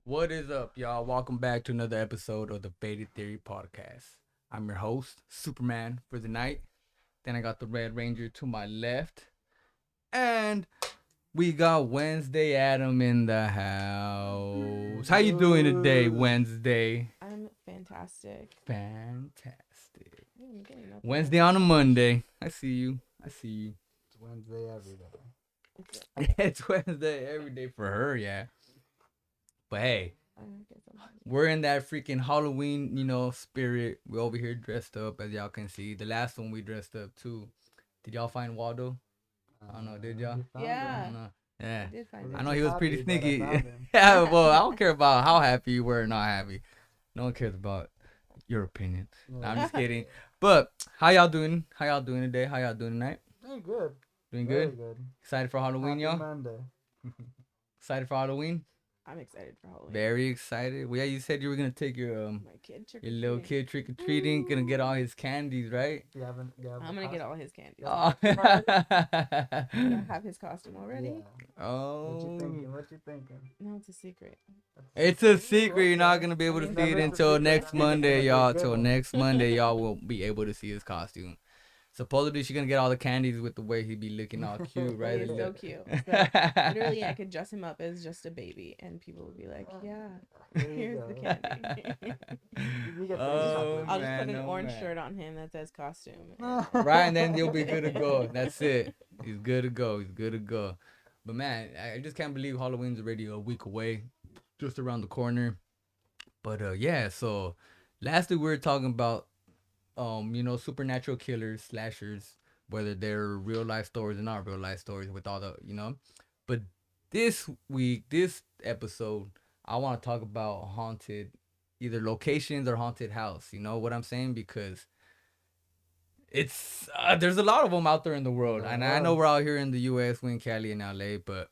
What is up, y'all? Welcome back to another episode of the Faded Theory Podcast. I'm your host, Superman, for the night. Then I got the Red Ranger to my left. And we got Wednesday Adam in the house. How you doing today, Wednesday? I'm fantastic. Fantastic. I'm getting nothing Wednesday right on a now. Monday. I see you. I see you. It's Wednesday every day. It's Wednesday every day for her, yeah. But hey, I don't get something. we're in that freaking Halloween, spirit. We're over here dressed up, as y'all can see. The last one we dressed up too. Did y'all find Waldo? I don't know. Did y'all? You found I Yeah, don't know. Yeah. I did him. find I it. know Wasn't he too was pretty happy, but I sneaky. found him. Yeah, well, I don't care about how happy you were or not happy. No one cares about your opinion. No, I'm Yeah. just kidding. But how y'all doing? How y'all doing today? How y'all doing tonight? Hey, good. Doing Very good? good. Excited for Halloween, Happy y'all? Monday. Excited for Halloween? I'm excited for Halloween. Very excited. Well, yeah, you said you were gonna take My kid trick or your little treating. kid trick or treating, gonna get all his candies, right? You have I'm a gonna get costume? all his candies. Oh. I have his costume already. Yeah. What you Oh. thinking? What you thinking? No, it's a secret. It's a Ooh, secret. You're not okay. gonna be I able to mean, see it never it's a until secret. next That means it's Monday, gonna be a y'all. good Till one. next Monday, y'all won't be able to see his costume. Supposedly, she's gonna get all the candies with the way he be looking all cute, right? He is The so look- cute. Like, literally, I could dress him up as just a baby, and people would be like, "Yeah, There you here's the go. candy." You get the Oh chocolate. I'll just put man, an oh orange man. shirt on him that says costume. Right, and then you'll be good to go. That's it. He's good to go. He's good to go. But man, I just can't believe Halloween's already a week away, just around the corner. But yeah. So lastly, we were talking about supernatural killers, slashers, whether they're real life stories or not real life stories, with all the. But this week, this episode, I want to talk about haunted, either locations or haunted house. You know what I'm saying? Because it's there's a lot of them out there in the world, There and I know are. we're out here in the U.S., we in Cali and LA, but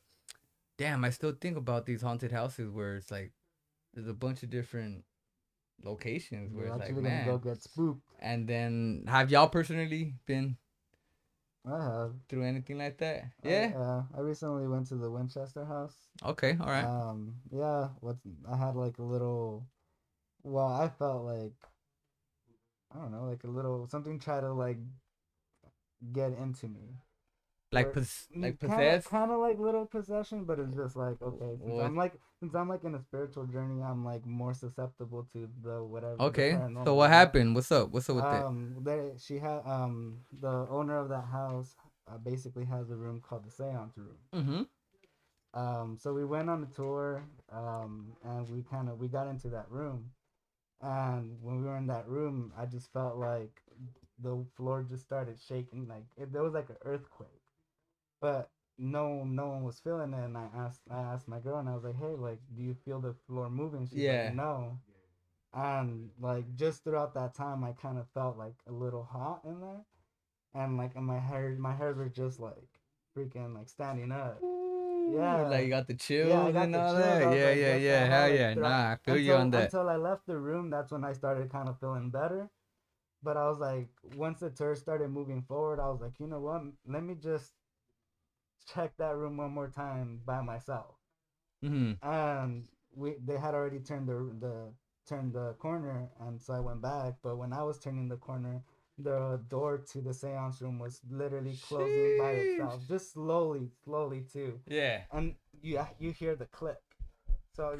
damn, I still think about these haunted houses where it's like there's a bunch of different locations where You're it's like, actually gonna go man. get spooked. And then, have y'all personally been I have. through anything like that? Yeah. I recently went to the Winchester house. Okay. All right. Yeah. I had like a little. Well, I felt like I don't know, like a little something try to like get into me. Like Or like kind of possessed. kind of like little possession, but it's just like okay, What? since I'm like in a spiritual journey, I'm like more susceptible to the whatever the Okay. So paranormal, what you know. happened? What's up? What's up with that? She had the owner of that house basically has a room called the seance room. Mm-hmm. So we went on a tour, and we got into that room, and when we were in that room, I just felt like the floor just started shaking, like there was like an earthquake, but no one was feeling it. And I asked my girl, and I was like, hey, like, do you feel the floor moving? She's like, Yeah. no. And like just throughout that time, I kind of felt like a little hot in there, and like in my hairs were just like freaking like standing up. Ooh, like Yeah, you got the yeah, I chills got and the all chills. that. I was Yeah, like, yeah, what the yeah. hell? Hell Like yeah. throughout Nah, I feel you on that. until I left the room, that's when I started kind of feeling better. But I was like, once the tour started moving forward, I was like, you know what? Let me just check that room one more time by myself. Mm-hmm. And they had already turned the corner, and so I went back. But when I was turning the corner, the door to the seance room was literally closing by Sheesh. itself, just slowly too. Yeah. And you hear the click. So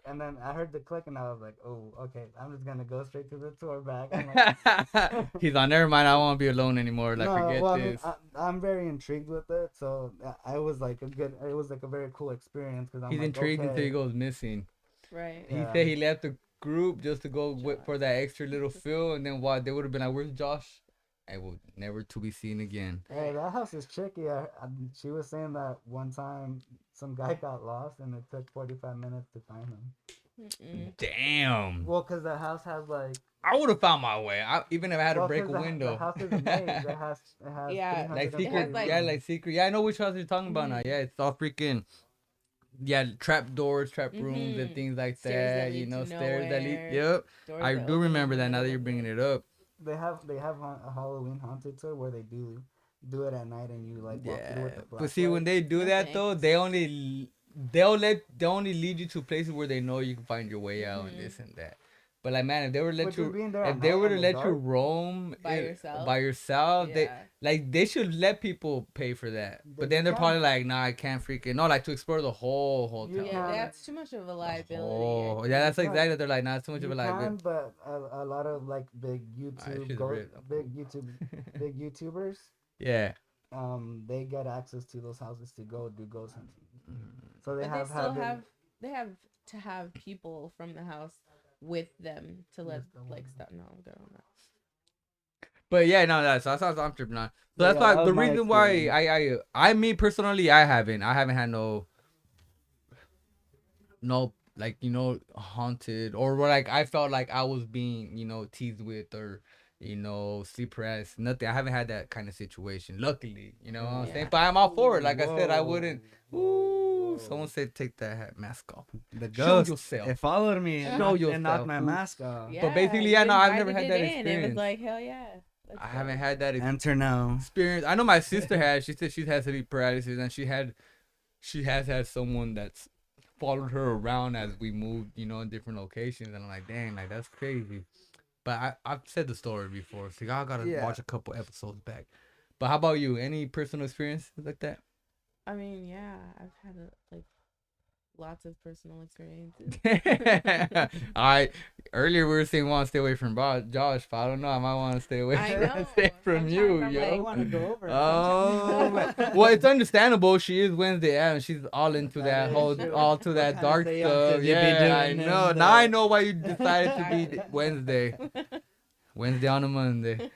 and then I heard the click, and I was like, oh, okay, I'm just gonna go straight to the tour back. I'm like, He's on. Never mind. I won't be alone anymore. Like, no, forget well, I mean, this. I'm very intrigued with it. So I was like it was like a very cool experience because I'm He's like, intrigued until he okay, goes missing. Right. He yeah. said he left the group just to go for Josh. that extra little feel, and then what? They would have been like, "Where's Josh?" I will never to be seen again. Hey, Right. that house is tricky. She was saying that one time some guy got lost and it took 45 minutes to find him. Mm-mm. Damn. Well, because the house has like, I would have found my way. Even if I had to well, break because a the window. house is a maze. It has Yeah, Like it has 340 secret, like. yeah, like rooms. secret. Yeah, I know which house you're talking about now. Mhm. Yeah, it's all freaking, yeah, trap doors, trap rooms, and Mhm. things like Stairs that that. lead to Stairs that lead. nowhere. Yep, Doors I that do open in remember the that. Now that middle you're of bringing it. it up. They have a Halloween haunted tour where they do it at night and you like walk through Yeah, with the but see, when flashlight. they do No that though, thanks. they only they only lead you to places where they know you can find your way out and this and that. But like, man, if they were to let But just you, being there if at they night were in to the let you dark, roam By yourself? by yourself, Yeah. they should let people pay for that. But But then you they're can't. probably like, nah, I can't freaking no, like to explore the whole hotel. You Yeah, can. that's too much of a liability. Oh, I yeah, that's You can't. exactly. They're like, nah, it's too much of You a liability. can, but a lot of like Alright, she's a rip. big YouTubers, Yeah. they get access to those houses to go do ghost hunting. So they But they have still had have they have to have people from the house with them to let Yes, the like one. stuff. No, I'm good on that. But yeah, no, that's I'm tripping on. So But that's yeah, why that the was my reason why experience. I me personally I haven't had no like haunted or where like I felt like I was being teased with or sleep paralysis. Nothing. I haven't had that kind of situation. Luckily, you know what I'm saying. Yeah. But I'm all for it. Like I said, I Whoa, wouldn't. Ooh, whoa. someone said take that mask off. The Show ghost. yourself. It followed me and Show knocked yourself. my Fool. mask off. Yeah. But basically, you yeah, no, I've never invited had it that in. It was experience. like hell yeah. Let's I go. haven't had that Enter now. experience. I know my sister had. She said she's had sleep paralysis, and she has had someone that's followed her around as we moved, in different locations. And I'm like, dang, like that's crazy. But I've said the story before, so y'all gotta Yeah. watch a couple episodes back. But how about you? Any personal experiences like that? I mean, yeah, I've had like lots of personal experiences. All right. Earlier we were saying we want to stay away from Josh, but I don't know. I might want to stay away I know. from Sometimes you, I'm yo. like, want to go over. Oh, man. Well, it's understandable. She is Wednesday, and she's all into That that is whole, true. all to What that kind of dark seances stuff. you be Yeah, I doing know. in Now I the- know why you decided to be Exactly. Wednesday. Wednesday on a Monday.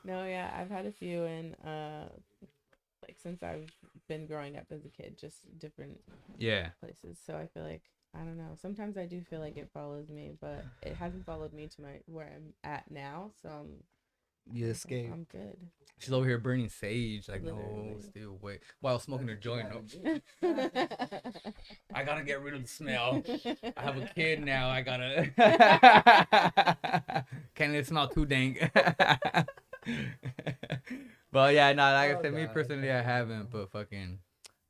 No, yeah, I've had a few, and like since I've been growing up as a kid, just different Yeah. places. So I feel like I don't know. Sometimes I do feel like it follows me, but it hasn't followed me to where I'm at now. So You escape. I'm good. She's over here burning sage. Like, no, Literally. stay away. While smoking a joint. No. I gotta get rid of the smell. I have a kid now. I gotta. Can't let it smell too dank. But yeah, no, like I Oh, said, me God. personally, I haven't. But fucking,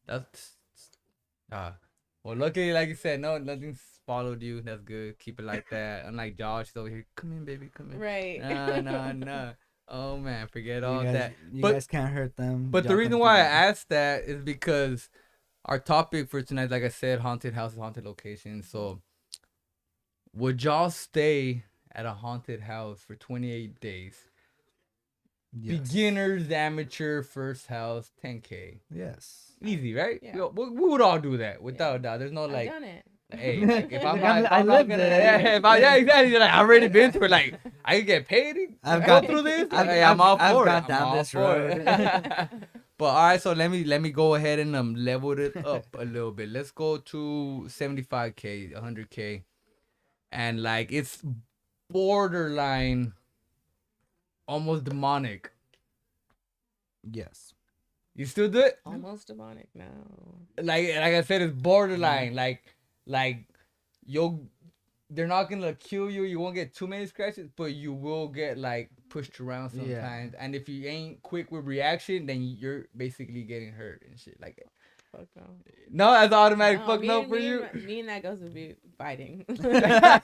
that's. Well, luckily, like you said, no, nothing's followed you. That's good. Keep it like that. Unlike Josh, he's over here. Come in, baby. Come in. Right. Nah. Oh man, forget all You guys, that. you But- guys can't hurt them. But the Y'all reason can why I do that. asked that is because our topic for tonight, like I said, haunted houses, haunted locations. So, would y'all stay at a haunted house for 28 days? Yes. Beginners, amateur, first house, 10K. Yes. Easy, right? Yeah. We would all do that without a doubt. There's no I've like, done it. hey, like, if I'm Like, not, if I I'm not lived gonna, it. yeah, exactly. Like, I've already been through it. Like, I can get paid to I've go got- through this. I've- Hey, I'm all I've for it. got I'm down all this for it. road. But all right, so let me go ahead and level it up a little bit. Let's go to 75K, 100K, and like it's borderline, almost demonic. Yes. You still do it? Almost demonic. No. Like I said, it's borderline. Like you'll. They're not gonna kill you. You won't get too many scratches, but you will get like pushed around Yeah. sometimes. And if you ain't quick with reaction, then you're basically getting hurt and shit. Like, Fuck no. no, that's automatic. No, Fuck me no and- for me you. And, me and that ghost would be fighting.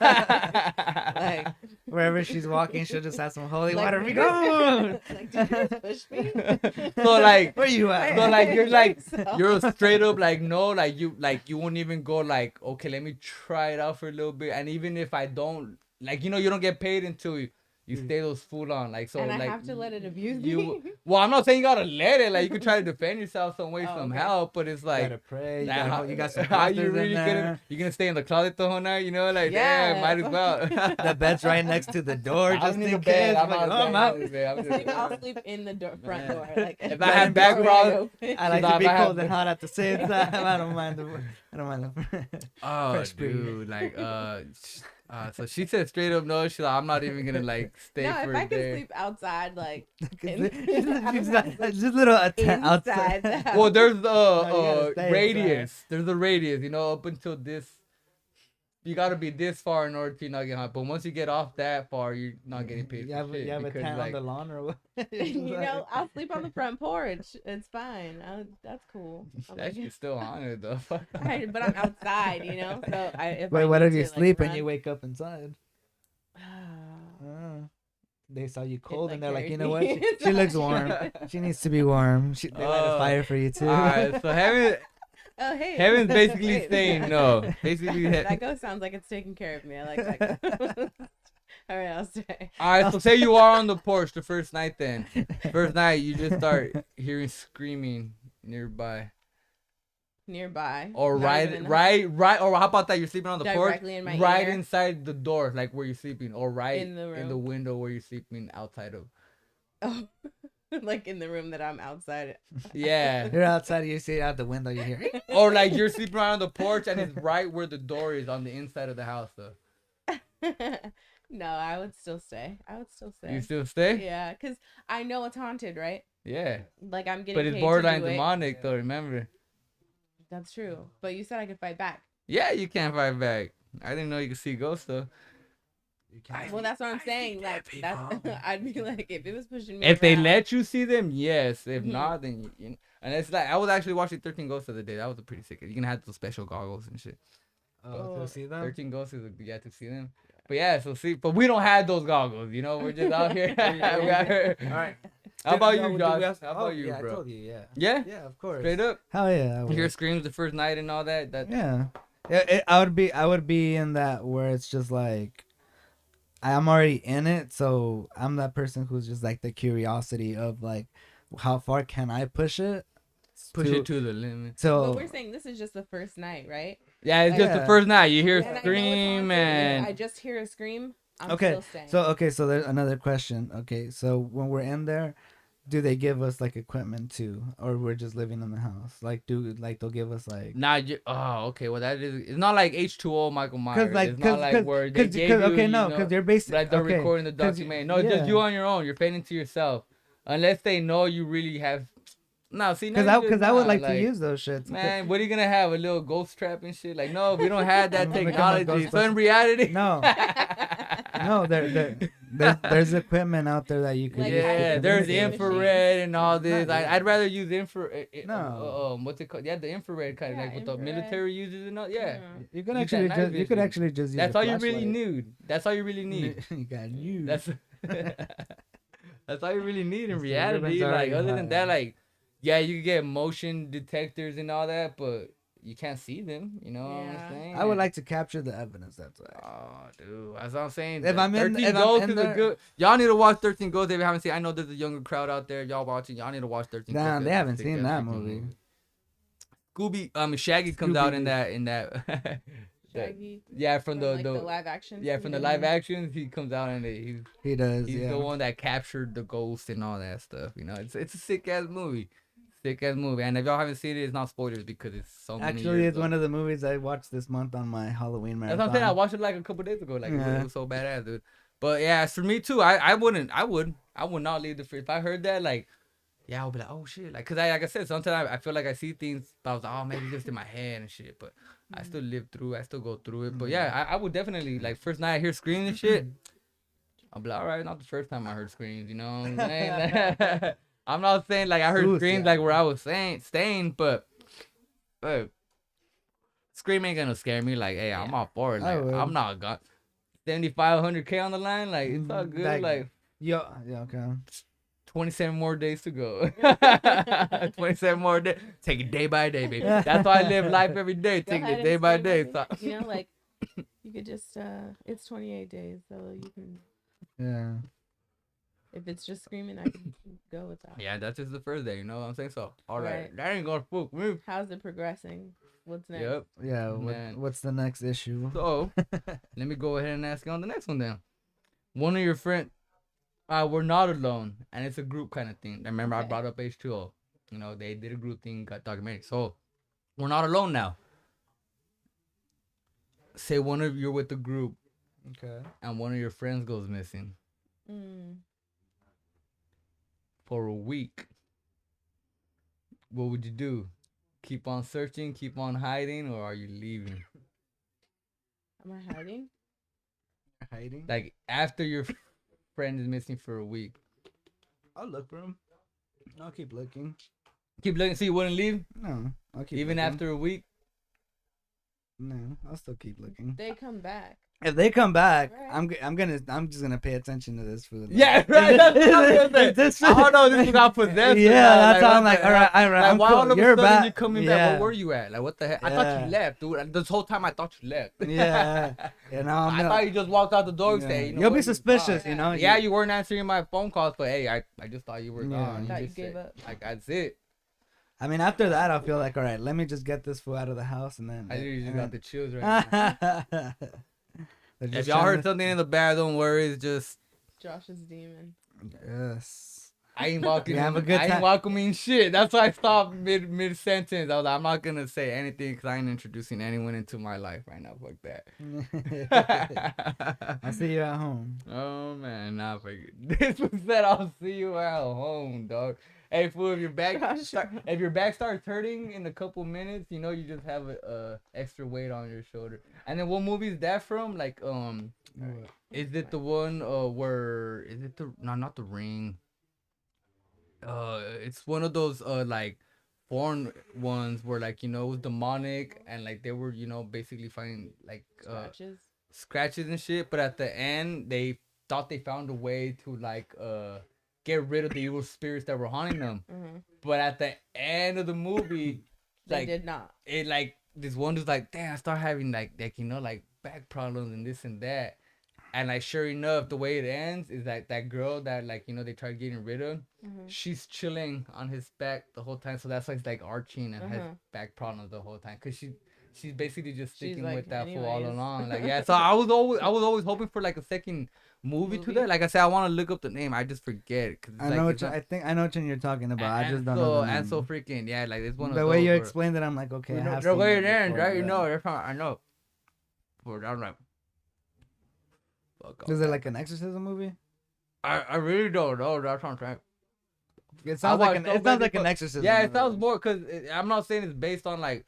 Like, Wherever she's walking, she'll just have some holy Like- water. We go. like, did you just push me? so like, Where you at? so like you're like So- you're straight up like no, like you won't even go like okay, let me try it out for a little bit. And even if I don't like you don't get paid until you stay those full on like so and I like have to let it abuse you. me. Well, I'm not saying you gotta let it. Like you could try to defend yourself some way, Oh, somehow. But it's You like. gotta pray. You, Nah, gotta, you got some how you posters really in gonna there. you gonna stay in the closet the whole night? You know, like Yeah. yeah, might as well. The bed's right next to the door, I'm just in in the case. bed. I'm Like, out. oh, I'm out. I'll sleep in the front door. Like If I had back door cross- open. I like She's to be like, I have- cold and hot at the same time. I don't mind the. I don't mind the. Oh, Fresh breeze. dude, like so she said straight up no. She's like, I'm not even gonna like stay No, for if I a can day. sleep outside, like Just little inside outside. the house. Well, there's gotta stay radius. There's a radius. You know, up until this you gotta be this far in order to not get hot. But once you get off that far, you're not getting paid You for have, shit. you have a because, tent on like, the lawn or what? You know, I'll sleep on the front porch. It's fine. That's cool. I'm that like, shit's still haunted though. but I'm outside, you know. So if Wait, I what need if you to, sleep like, and you run, wake up inside? They saw you cold like, and they're like, carried you know me what? She looks warm. inside. She needs to be warm. They light a Oh, fire for you too. All right, so Oh, hey. Heaven's basically Wait. saying no. Basically, That ghost sounds like it's taking care of me. I like that ghost. All right, I'll stay. all right. So say you are on the porch the first night. Then first night you just start hearing screaming nearby, Nearby. or Not even in right, the house. right. Or how about that? You're sleeping on the Directly porch, in my right ear. inside the door, like where you're sleeping, or right In the in the room. window where you're sleeping outside of. Oh, like in the room that I'm outside. Yeah. You're outside, you see it out the window, you hear. Or like you're sleeping on the porch and it's right where the door is on the inside of the house though. No, I would still stay. I would still stay. You still stay? Yeah, because I know it's haunted, right? Yeah. Like I'm getting But it's paid borderline to do it. demonic though, remember? That's true. But you said I could fight back. Yeah, you can't fight back. I didn't know you could see ghosts though. You can't. Well, that's what I'm saying. Like that's, I'd be like, if it was pushing me. If they around- let you see them, yes. If Mhm. not, then you and it's like I was actually watching 13 Ghosts the other day. That was a pretty sick. You can have those special goggles and shit. Oh, to see them? 13 Ghosts is you have to see them. But yeah, so see, but we don't have those goggles. You know, we're just out here. All right. How about No, you, do Josh? we have- How about you, yeah, bro? I told you, yeah. Yeah, Yeah, of course. straight up. Hell yeah. I You hear would. screams the first night and all that. Yeah. I would be in that where it's just like I'm already in it, so I'm that person who's just like the curiosity of like how far can I push it? Push it to the limit. So But we're saying this is just the first night, right? Yeah, it's just the Yeah. first night. You hear And I know it's scream haunted. and If I just hear a scream, I'm okay, still staying. so there's another question. Okay, so when we're in there, do they give us like equipment too, or we're just living in the house? Like they'll give us like okay. Well, that is. It's not like H2O Michael Myers. It's not like where they cause, gave you. okay, you no, know, because they're basically like they're okay, recording the 'cause documentary. No, it's just you on your own. You're fading to yourself, unless they know you really have. No, see, Because I would like to use those shits. Man, what are you gonna have? A little ghost trap and shit? Like, no, we don't have that I'm gonna become a technology. So in Ghostbuster. reality, No, no, there's equipment out there that you could Like use. to Yeah, there's communicate. infrared and all this. Not I'd rather use infrared. No. What's it called? Yeah, the infrared kind of Yeah, like what the infrared. military uses and all. Yeah, You could Use actually that just night you could vision. actually just use. that's a all you really flashlight. need. That's all you really need. You got you. That's that's all you really need in The reality. ribbon's Like already other than hot. that, like yeah, you can get motion detectors and all that, but you can't see them. You know what Yeah. I'm saying? I would like to capture the evidence. That's why. Oh, dude, that's what I'm saying. If I'm in- 13 if I'm Ghosts in is a there- good. Y'all need to watch 13 Ghosts if you haven't seen. I know there's a younger crowd out there. Y'all watching. Y'all need to watch 13 Ghosts. Damn, they It's a haven't sick seen ass that freaking movie. Shaggy comes out in Scooby. that. Shaggy. Yeah, from From, the, like, the live action. yeah from the Mhm. live actions, he comes out and He does. he's Yeah. the one that captured the ghost and all that stuff. You know, it's a sick ass movie. Sick ass movie. And if y'all haven't seen it, it's not spoilers because it's so many Actually, years it's old. one of the movies I watched this month on my Halloween That's marathon. what I'm saying. I watched it like a couple days ago. Like Yeah. it was so badass, dude. But yeah, as for me too, I would not leave the free. If I heard that, like, yeah, I would be like, oh shit, like, cause like I said, sometimes I feel like I see things, but I was like, oh, maybe it's just in my head and shit. But I still live through, I still go through it. But yeah, I would definitely like first night I hear screams and shit. I'll be like, all right, not the first time I heard screams, you know what I'm saying? I'm not saying like I heard screams like where I was staying, but scream ain't gonna scare me. Like, hey, I'm all for it. I Like, would. I'm not got 7,500K on the line. Like, it's all good. Like, yeah, okay. 27 more days to go. 27 more days. Take it day by day, baby. That's why I live life every day. Go Taking ahead it and day by scream day. at me. So. You know, like you could just it's 28 days, so you can. Yeah. If it's just screaming, I can go with that. Yeah, that's just the first day. You know what I'm saying? So, all right. Right. That ain't gonna spook me. How's it progressing? What's next? Yep. Yeah. Man. What's the next issue? So, let me go ahead and ask you on the next one then. One of your friends, we're not alone, and it's a group kind of thing. Remember, I Okay. brought up H2O. You know, they did a group thing, got documented. So, we're not alone now. Say one of you're with the group, Okay. and one of your friends goes missing for a week. What would you do? Keep on searching, keep on hiding, or are you leaving? Am I hiding? Hiding. Like after your friend is missing for a week. I'll look for him. I'll keep looking. Keep looking, so you wouldn't leave No, I'll keep even looking. after a week. No, I'll still keep looking. They come back. If they come back, Right. I'm just gonna pay attention to this food. Yeah, right. That's what I was gonna say. I don't know if this is not possessed. Yeah, or not. that's how what I'm like, the all right, hell? all right, Like, I'm why cool. all of You're a sudden back. you're coming back? Yeah. Where were you at? Like, what the heck? I thought Yeah. you left, dude. This whole time I thought you left. Yeah. Yeah, now I thought you just walked out the door and Yeah. said, you know You'll be what, suspicious, gone. you know. Yeah, you weren't answering my phone calls, but hey, I just thought you were Yeah. gone. Thought you just gave said- up. Like, that's it. I mean, after that, I'll feel like, all right, let me just get this fool out of the house, and then. I literally just and got the chills right now. then- They're If just y'all trying heard something in the back, don't worry. It's just Josh's demon. Yes. I ain't walking. We have a good I ain't time. welcoming shit. That's why I stopped mid sentence. I was like, I'm not gonna say anything because I ain't introducing anyone into my life right now. Fuck that. I'll see you at home. Oh man, nah, fuck it. This was said. I'll see you at home, dog. Hey, fool, if your back starts hurting in a couple minutes, you know you just have a extra weight on your shoulder. And then what movie is that from? Like is it the one where is it the not the Ring? It's one of those like foreign ones where like it was demonic and like they were basically finding like scratches and shit, but at the end they thought they found a way to like get rid of the evil spirits that were haunting them. But at the end of the movie, they did not. It like this one dude's like, damn, I start having like like back problems and this and that. And like sure enough, the way it ends is that girl that like they tried getting rid of, she's chilling on his back the whole time. So that's why he's like arching and has back problems the whole time. Cause she's basically just sticking like, with that fool anyways. all along. Like yeah. So I was always hoping for like a second movie to that. Like I said, I want to look up the name. I just forget. Cause I know what you're talking about. I just don't know the name. And so freaking yeah, like it's one of the those way you explained it, I'm like, okay. The way it ends, right? That's how I know. I'm like. Is it like an exorcism movie? I really don't know. That's what I'm trying. It sounds like an exorcism. Yeah, it sounds more because I'm not saying it's based on like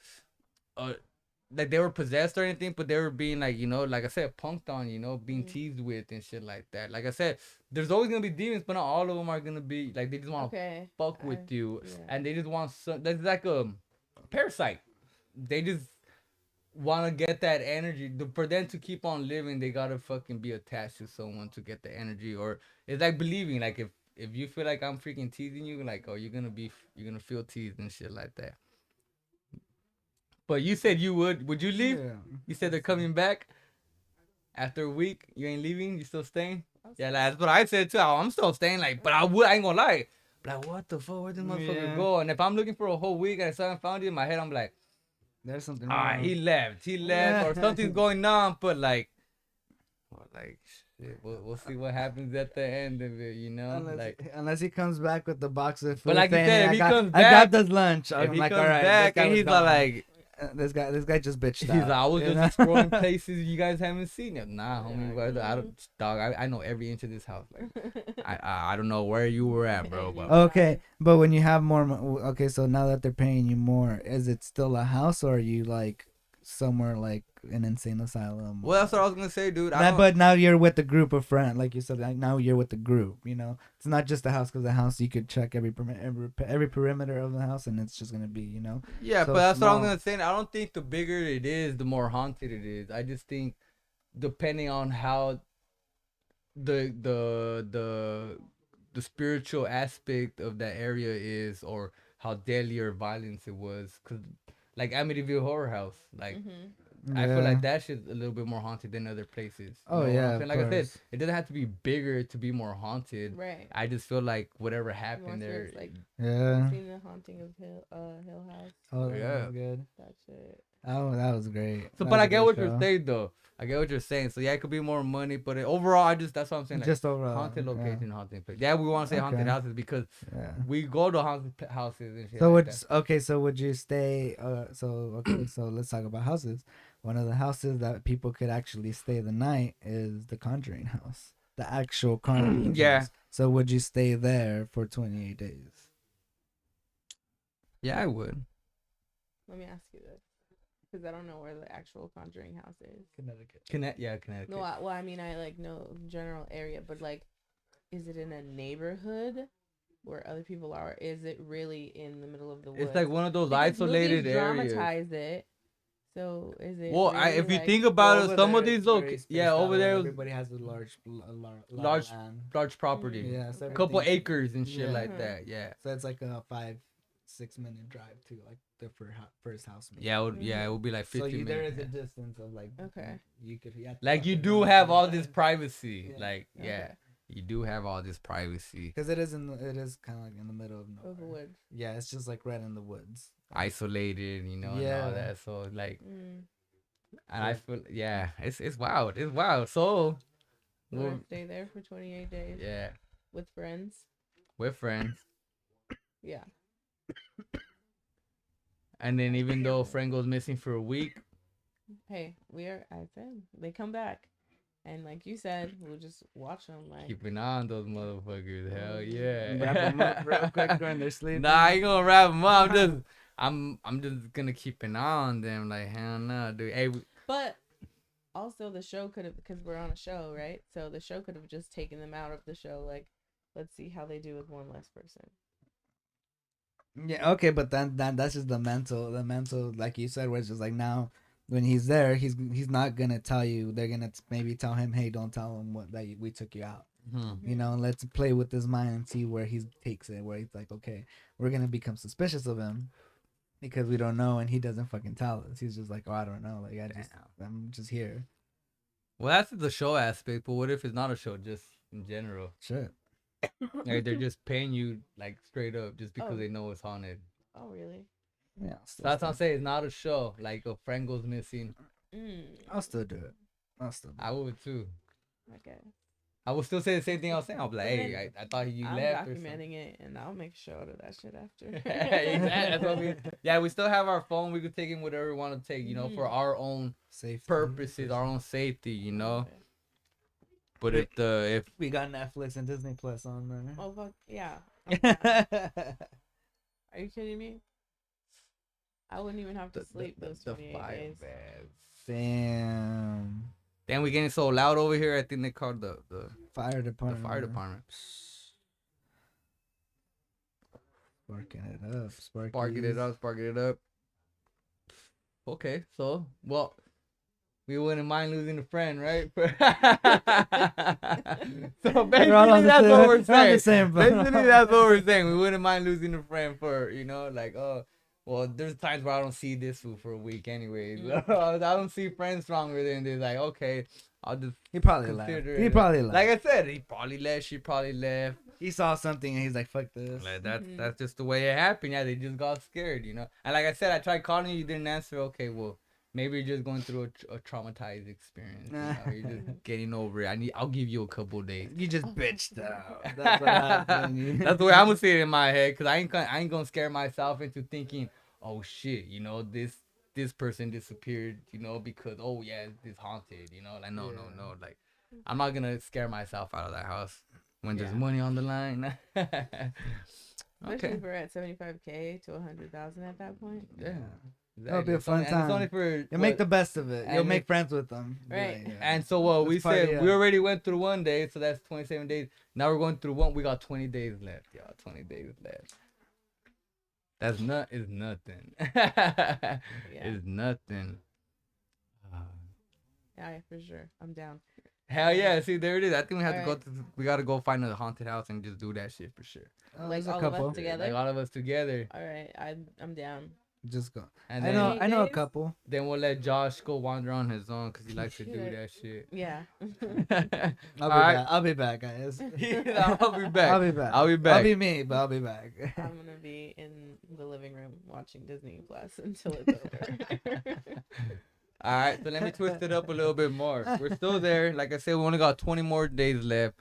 they were possessed or anything, but they were being like like I said, punked on, being teased with and shit like that. Like I said, there's always gonna be demons, but not all of them are gonna be like they just want to fuck with you, and they just want some. That's like a parasite. They just want to get that energy. For them to keep on living, they gotta fucking be attached to someone to get the energy. Or it's like believing, like if you feel like I'm freaking teasing you, like you're gonna feel teased and shit like that. But you said you would you leave? Yeah. You said they're coming back after a week. You ain't leaving. You still staying? Yeah, that's what I said too. I'm still staying. Like, but I ain't gonna lie. Like, what the fuck? Where this motherfucker go? And if I'm looking for a whole week and I still haven't found you, in my head I'm like, there's something wrong. he left, or something's going on. But like shit, we'll see what happens at the end of it, Unless he comes back with the box of food. But like you said, if he comes I back, got this lunch. I'm like, all right, back and he's like, this guy just bitched out. He's like, I was just exploring places you guys haven't seen yet. Nah, homie, I don't, dog. I know every inch of this house. Like, I don't know where you were at, bro. But okay, but when you have more, okay, so now that they're paying you more, is it still a house or are you like somewhere like an insane asylum? Well, that's what I was gonna say, dude. But now you're with a group of friends, like you said. Like now you're with the group. It's not just the house, because the house you could check every perimeter of the house, and it's just gonna be, Yeah, so but that's small. what I'm gonna say. I don't think the bigger it is, the more haunted it is. I just think, depending on how the spiritual aspect of that area is, or how deadly or violent it was, because like Amityville Horror House, like. I feel like that shit's a little bit more haunted than other places. Oh yeah, like I said, it doesn't have to be bigger to be more haunted. Right. I just feel like whatever happened there. Like, yeah. Seen the haunting of Hill House. Oh yeah, good. That shit. Oh, that was great. So, but I get what you're saying though. I get what you're saying. So yeah, it could be more money, but overall, that's what I'm saying. Like, just overall, haunted location, haunted place. Yeah, we want to say haunted houses because we go to haunted houses and shit. So would you stay? So let's talk about houses. One of the houses that people could actually stay the night is the Conjuring house, the actual Conjuring house. So would you stay there for 28 days? Yeah, I would. Let me ask you this. because I don't know where the actual Conjuring house is. Connecticut. Connecticut. No, I mean I like know general area, but like, is it in a neighborhood where other people are? Is it really in the middle of the woods? It's like one of those Because isolated movies areas. dramatize it. So is it? Well, really, if you like, think about Over it, some of there, these it's look, very spaced yeah, out over where there, everybody has a large large, land. large property, Yeah, so couple everything- acres and shit Yeah. like that. Yeah, So it's like a 5-6 minute drive to like the first house. Maybe. yeah, it would be like So 50 there is minutes. a distance of like Okay. you could Like you do have all this privacy. Yeah. Like yeah, Okay. you do have all this privacy. because it is kind of like in the middle of nowhere. Of the woods. Yeah, it's just like right in the woods. Isolated, you know, and Yeah. all that. So like, Mm. and I feel it's wild. It's wild. So, We're well, gonna stay there for 28 days yeah, with friends. we're friends. Yeah. And then even though friend goes missing for a week, Hey, I said they come back, and like you said, we'll just watch them. Like, keep an eye on those motherfuckers. Hell yeah. Wrap 'em up real quick during their sleep. Nah, I ain't gonna wrap them up. I'm just gonna keep an eye on them. Like hell no, dude. Hey, but also the show could have, because we're on a show, right? So the show could have just taken them out of the show. Like, let's see how they do with one less person. Yeah, okay, but then that's just the mental, like you said, where it's just like now when he's there, he's not gonna tell you. They're gonna maybe tell him, hey, don't tell him we took you out. You know, and let's play with his mind and see where he takes it. Where he's like, okay, we're gonna become suspicious of him because we don't know, and he doesn't fucking tell us. He's just like, oh, I don't know. Like I'm just here. well, that's the show aspect. But what if it's not a show? Just in general, Shit. like they're just paying you like straight up just because Oh. they know it's haunted. Oh, really? Yeah. So that's what I'm saying. It's not a show. Like a friend goes missing. I'll still do it. I would too. Okay. I would still say the same thing I was saying. I'll be like, But hey, then I thought you I'm left or something. documenting it, and I'll make a show out of that shit after. Exactly. That's what we still have our phone. We could take in whatever we want to take, you know, for our own Safety purposes, our own safety, you know. Okay. But if we got Netflix and Disney Plus on there. Oh fuck yeah! Are you kidding me? I wouldn't even have to sleep those 28 days. Damn. Damn, we getting so loud over here. I think they called the Fire department. fire department. Sparking it up. Sparking it up. Okay, so well, we wouldn't mind losing a friend, right? So basically, that's what we're saying. Basically, that's what we're saying. We wouldn't mind losing a friend for, you know, like, oh, well, there's times where I don't see this fool for a week anyways. I don't see friends stronger than this. Like, okay, I'll just He probably left. consider He it. probably left. Like I said, he probably left. She probably left. He saw something and he's like, fuck this. Like that's just the way it happened. Yeah, they just got scared, you know. And like I said, I tried calling you didn't answer. Okay, well, maybe you're just going through a traumatized experience. You know? You're just getting over it. I'll give you a couple days. You just bitched out. That's what happened. That's the way I'm gonna see it in my head, cause I ain't gonna scare myself into thinking, oh shit, you know, this person disappeared, you know, because oh yeah, it's haunted, you know. Like no, like I'm not gonna scare myself out of that house when there's money on the line. Especially if we're at 75K to 100,000 at that point. Yeah. That'll be a fun And time. it's only for You'll make the best of it. and You'll make it- friends with them. Right. Yeah. And so what we Let's party said, up. we already went through one day, so that's 27 days. Now we're going through one. We got 20 days left, y'all. 20 days left. That's is nothing. It's nothing. Yeah, for sure. I'm down. Hell yeah! See, there it is. I think we have to Alright. go. We gotta go find a haunted house and just do that shit for sure. Oh, Like there's a all of us couple. together? Like all of us together. All right, I'm down. Just go. And I then, know. I know a days? couple. then we'll let Josh go wander on his own because he likes to do Shit. that shit. Yeah. I'll be back, guys. I'll be back. I'll be back. I'll be back. I'll be me, but I'll be back. I'm gonna be in the living room watching Disney Plus until it's over. All right, so let me twist it up a little bit more. We're still there. Like I said, we only got 20 more days left.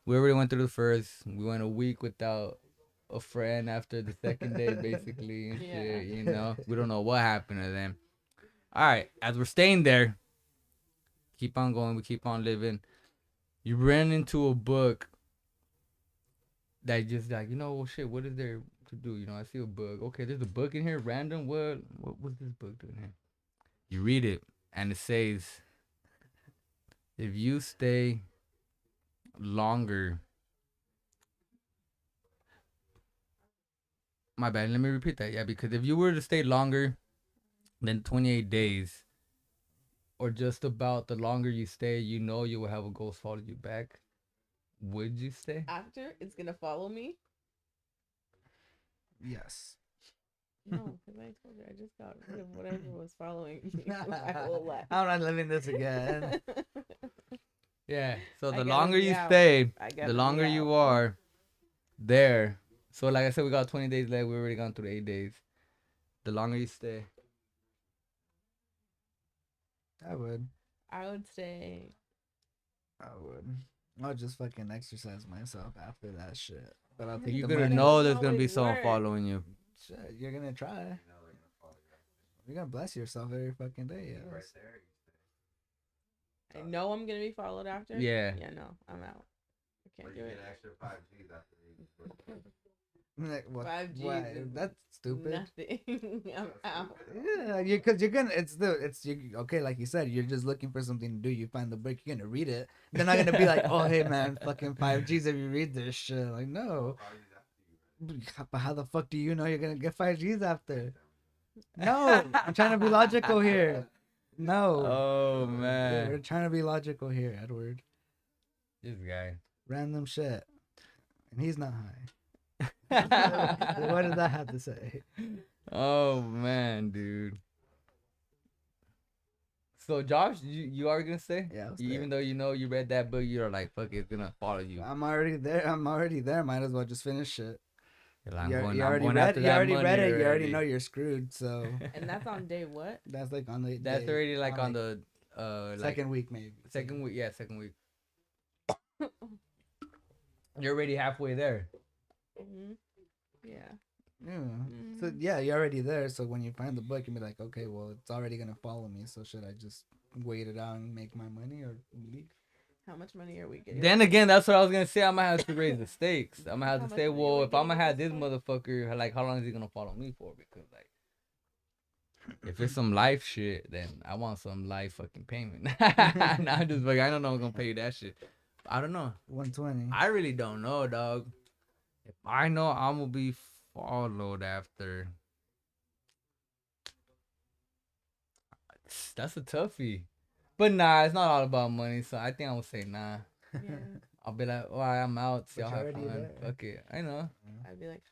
We already went through the first. We went a week without a friend after the second day, basically, and Yeah. shit, you know. We don't know what happened to them. All right, as we're staying there, keep on going. We keep on living. You ran into a book that just like, you know, well, shit, what is there to do? You know, I see a book. Okay, there's a book in here, random. What was this book doing here? You read it, and it says, if you stay longer. My bad. Let me repeat that. Yeah, because if you were to stay longer than 28 days, or just about the longer you stay, you know you will have a ghost follow you back. Would you stay? After it's gonna follow me. Yes. No, because I told you I just got rid of whatever was following me my whole life. I'm not living this again. Yeah. So I the gotta longer be you out. stay, I the gotta be longer you out. are there. So like I said, we got 20 days left. We already gone through 8 days. The longer you stay. I would. I would say I would. I'll just fucking exercise myself after that shit. But I'll take You're the gonna money. know there's Doesn't gonna be always someone work. following you. Shit, you're gonna try. You're gonna bless yourself every fucking day. Yes. I know I'm gonna be followed after. Yeah. Yeah, no, I'm out. I can't do it. Like, what? 5G Why? is That's stupid. Nothing. I'm out. Yeah, because you're gonna. It's you. Okay, like you said, you're just looking for something to do. You find the book, you're gonna read it. They're not gonna be like, oh hey man, fucking 5Gs if you read this shit. Like no. But how the fuck do you know you're gonna get 5Gs after? No, I'm trying to be logical here. No. Oh We're man, trying to be logical here, Edward. this guy. Random shit. And he's not high. Oh What does that have to say? man, dude. So Josh, you are gonna stay? Yeah, I'll Even stay. though you know you read that book, you're like, fuck it, it's gonna follow you. I'm already there. Might as well just finish it. You're like, You I'm already going read after you that already money read it. You already already. know you're screwed. So And that's on day what? that's like on the That's day- already like on the second week maybe. second week. Yeah, second week. You're already halfway there. Hmm. Yeah. Yeah. So yeah, you're already there. So when you find the book, you'll be like, okay, well, it's already gonna follow me. So should I just wait it out and make my money or leave? How much money are we getting? Then again, that's what I was gonna say. I'm gonna have to raise the stakes. I'm gonna have How to much say, money are well, we if I'm getting gonna at have this this point? motherfucker, like, how long is he gonna follow me for? Because like, if it's some life shit, then I want some life fucking payment. Nah, I'm just like, I don't know I'm gonna pay you that shit. I don't know. 120. I really don't know, dog. If I know I'm gonna be followed after, that's a toughie. But nah, it's not all about money. So I think I'm gonna say nah. Yeah. I'll be like, all right, I'm out. But Y'all you're have already fun. there. Fuck it. I know. I'd be like,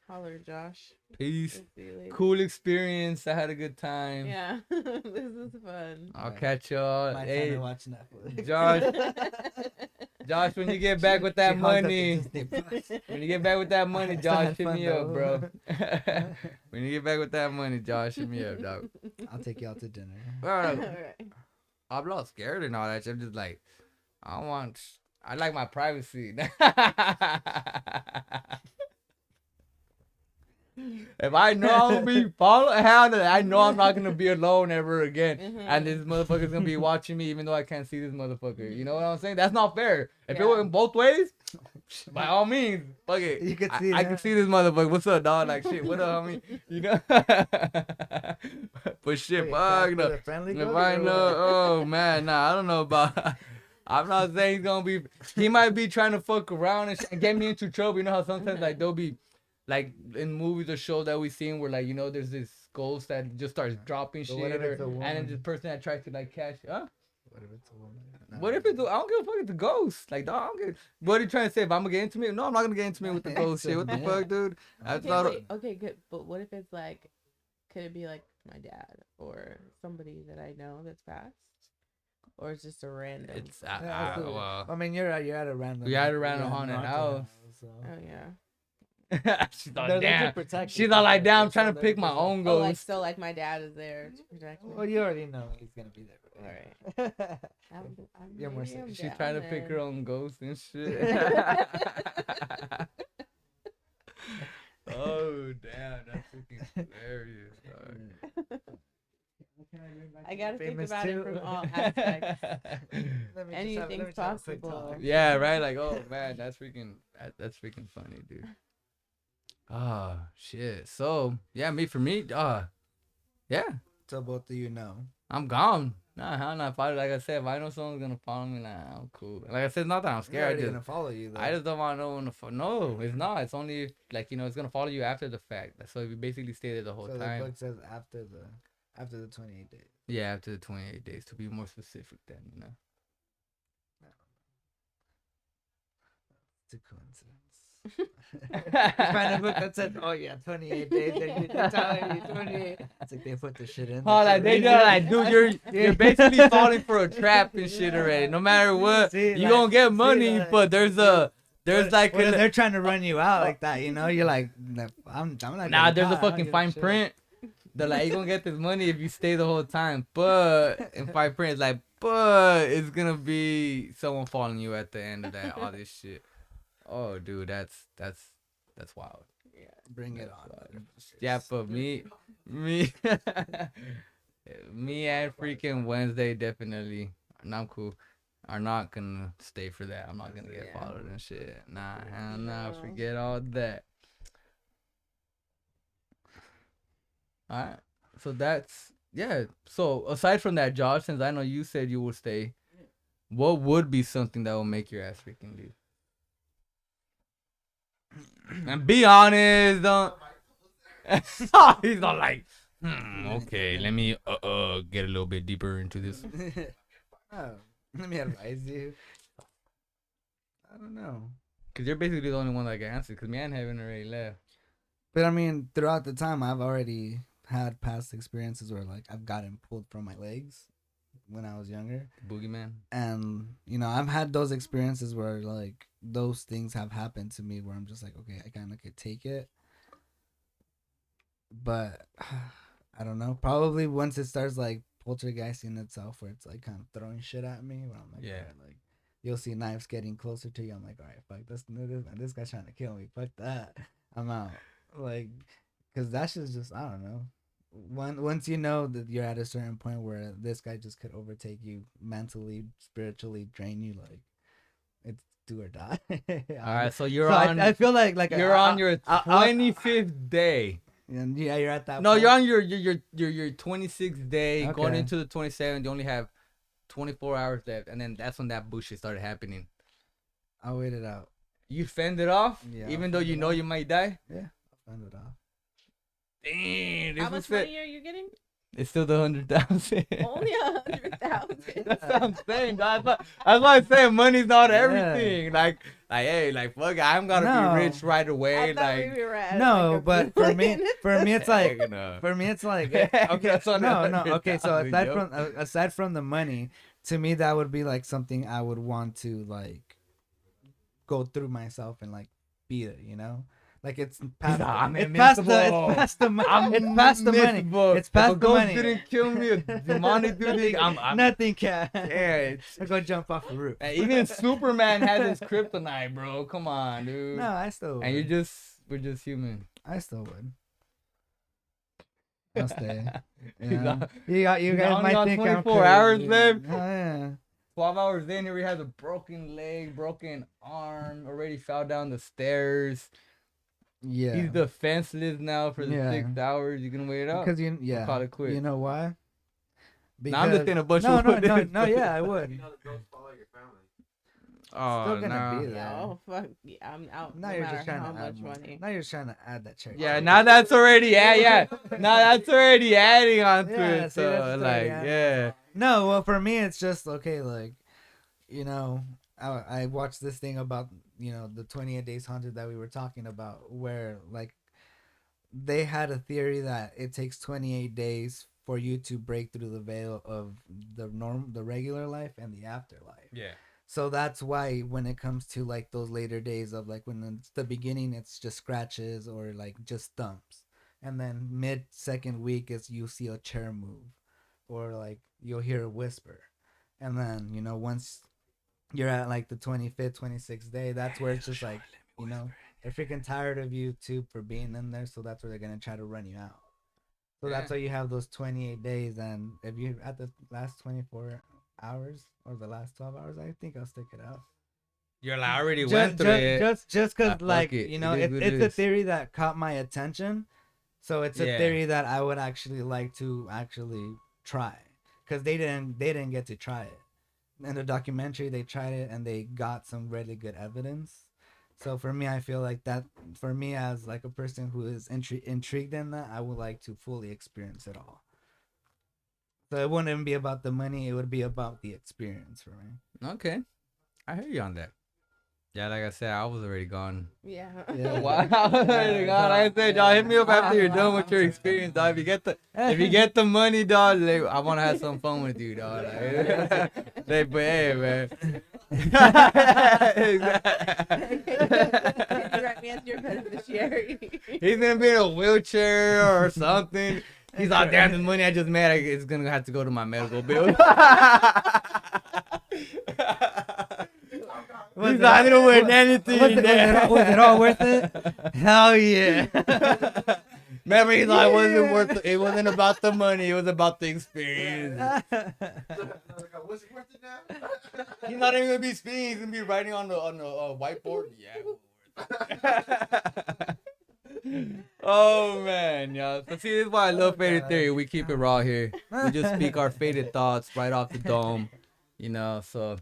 holler, Josh. Peace. We'll see you later. Cool experience. I had a good time. Yeah. This is fun. I'll Right. catch y'all. My Hey, time to watch Netflix. Josh, when you get back with that She hogged up the money, Disney Plus. when you get back with that money, I still Josh, had hit fun, me up, though. bro. When you get back with that money, Josh, hit me up, dog. I'll take you out to dinner. All right. I'm not scared and all that shit. I'm just like, I like my privacy. If I know I'm gonna be followed, I know I'm not gonna be alone ever again. And this motherfucker's gonna be watching me even though I can't see this motherfucker. You know what I'm saying? That's not fair. If it Yeah. went both ways, by all means, fuck it. You could see I that. can see this motherfucker. What's up, dog? Like shit, what up, homie? You know? But shit, Wait, fuck with no. a friendly If ghost I or know, what? oh man, nah, I don't know about. I'm not saying he's gonna be. He might be trying to fuck around and, and get me into trouble. You know how sometimes like they'll be, like in movies or shows that we've seen where like there's this ghost that just starts dropping But shit, what if it's a and then woman? this person that tries to like catch. Huh? What if it's a woman? What if it's? I don't give a fuck. It's a ghost. Like, dog, I don't give. What are you trying to say? If I'm gonna get intimate? No, I'm not gonna get intimate with the ghost shit. What the fuck, dude? That's Okay, not. wait. Okay, good. But what if it's like, could it be like my dad or somebody that I know that's passed? Or it's just a random. It's Yeah, so- well. I mean, you're at a random. You're at a random haunted house. So. Oh, yeah. She's all They're there to damn. protect She's you. all like, damn. I'm So trying to pick my they're- own Oh, like, ghost. so like my dad is there to protect me. Well, you already know he's gonna be there. All right. I'm You're more maybe I'm safe. She's down trying to pick her then. own ghost and shit. Oh damn, that's freaking hilarious. Dog. I gotta think Famous about too. it from all aspects. Let me Anything's just have a quick possible. talk. Yeah, right. Like, oh man, that's freaking funny, dude. Ah, shit. So yeah, for me, yeah. So both of you know. I'm gone. Nah, hell not follow. Like I said, if I know someone's gonna follow me, nah, I'm cool. Like I said, it's not that I'm They're scared. already gonna follow you though. I just don't want no one to. No, it's not. It's only like it's gonna follow you after the fact. So if you basically stay there the whole So the time. book says after the 28 days. Yeah, after the 28 days to be more specific. Then It's a coincidence. Find a book that says, "Oh yeah, 28 days." They're telling you 28. It's like they put the shit in. Oh, like they know, like, dude, you're basically falling for a trap and shit already. No matter what, See, you like- gonna get see, money, like- but there's like what if they're trying to run you out like that? You know, you're like, I'm not. nah, getting there's a caught. I don't fucking give fine shit. print. They're like, you're gonna get this money if you stay the whole time, but in fine print, it's like, but it's gonna be someone following you at the end of that, all this shit. Oh, dude, that's wild. Yeah. Bring it That's on. wild. Yeah, but me, me and freaking Wednesday definitely, and I'm cool, are not gonna stay for that. I'm not gonna get Yeah. followed and shit. Nah, hell nah, No. forget all that. Alright, so that's yeah. So aside from that, Josh, since I know you said you would stay, what would be something that will make your ass freaking leave? And be honest, don't. He's not like, okay, let me get a little bit deeper into this. Oh, let me advise you. I don't know. Cause you're basically the only one that can answer. Cause me and Heaven already left. But I mean, throughout the time, I've already had past experiences where like I've gotten pulled from my legs when I was younger, Boogeyman. and I've had those experiences where like those things have happened to me where I'm just like, okay, I kind of could take it, but I don't know. Probably once it starts like poltergeisting itself, where it's like kind of throwing shit at me, where I'm like, Yeah. alright, like you'll see knives getting closer to you. I'm like, all right, fuck this guy's trying to kill me. Fuck that. I'm out. Like, cause that's just I don't know. Once you know that you're at a certain point where this guy just could overtake you mentally, spiritually, drain you, like it's do or die. All right, so you're So on. I feel like you're on your 25th day. and yeah, you're at that. No, point. you're on your 26th day, going Okay. into the 27th. You only have 24 hours left, and then that's when that bullshit started happening. I'll wait it out. You fend it off, Yeah, even I'll though fend you it know off. you might die. I'll fend it off. Damn, this How was much it. money are you getting? It's still the 100,000. Only 100,000. That's what I'm saying. That's why I'm saying money's not Yeah. everything. Like, hey, like fuck, I'm gonna No. be rich right away. I thought Like, we were at No, like a but for me, it's like heck no. for me, it's like Heck, okay, that's on no. 100,000, Okay, so yo. aside from the money, to me that would be like something I would want to like go through myself and like beat it. Like it's past. like, "I'm It's past the. invincible. It's past the. I'm It's past the money. invincible. It's past If a the ghost money. didn't kill me, a demonic dude. I'm Nothing can. yeah, it's- I go jump off a roof. and even Superman has his kryptonite, bro. Come on, dude. No, I still. Would. And we're just human. I still would. I'll stay. He's You not- you he's guys only might got think I'm 24 hours crazy. left. Oh, yeah. 12 hours in, he already has a broken leg, broken arm, already fell down the stairs. Yeah. He's defenseless now for the Yeah. 6 hours. You can wait it out. Because yeah. call it quits. You know why? Now I'm just saying a bunch no, of no, wood no, is- no, yeah, I would. Oh, Still gonna no. be there. Yeah, oh fuck. Yeah, I'm out. Now no you're matter just trying how to much add more. money. Now you're just trying to add that check. Yeah, now that's already yeah. Now that's already adding on to Yeah, it. see, that's So already like adding. yeah. No, well, for me, it's just okay. Like, I watched this thing about the 28 Days Haunted that we were talking about, where like they had a theory that it takes 28 days for you to break through the veil of the regular life and the afterlife. Yeah. So that's why when it comes to like those later days of like when it's the beginning, it's just scratches or like just thumps, and then mid second week is you see a chair move, or like you'll hear a whisper, and then once you're at like the 25th, 26th day, that's where it's just like they're freaking tired of you too for being in there, so that's where they're gonna try to run you out. So that's why you have those 28 days, and if you're at the last 24 hours or the last 12 hours, I think I'll stick it out. You're like, I already went through it. Just because fuck like it. you know It is what it's it a is. theory that caught my attention, so it's a Yeah. theory that I would actually like to actually try, because they didn't get to try it. In the documentary, they tried it and they got some really good evidence. So for me, I feel like that, for me as like a person who is intrigued in that, I would like to fully experience it all. So it wouldn't be about the money; it would be about the experience for me. Okay, I hear you on that. Yeah, like I said, I was already gone. Yeah. Yeah. Wow, I was already gone. Like I said, dog, hit me up after you're done with your experience, dog. If you get the money, dog, like, I want to have some fun with you, dog. Like, but hey, man. Write me as your beneficiary. He's gonna be in a wheelchair or something. He's like, damn, the money I just made, it's gonna have to go to my medical bill. He's like, I didn't win anything. Was it all worth it? Hell yeah! Remember, he's like, it wasn't about the money, it was about the experience. Was it worth it now? He's not even gonna be speaking, he's gonna be writing on the whiteboard. Yeah. Oh man, yeah. So see, this is why I love Faded Theory. We keep it raw here. We just speak our faded thoughts right off the dome, you know. So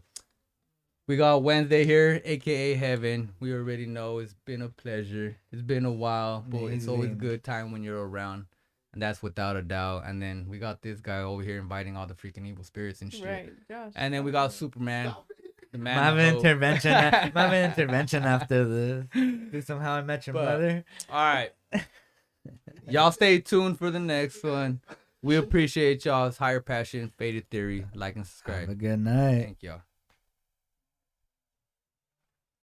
we got Wednesday here, aka Heaven. We already know it's been a pleasure. It's been a while, but it's always Amazing. good time when you're around, and that's without a doubt. And then we got this guy over here inviting all the freaking evil spirits and shit. Right, Josh. And then we got Superman, the man. Might have of an hope. intervention. Might have an intervention after this. Do somehow I met your But- mother. All right. Y'all stay tuned for the next one. We appreciate y'all's higher passion, Faded Theory. Like and Have subscribe. a good night. Thank y'all.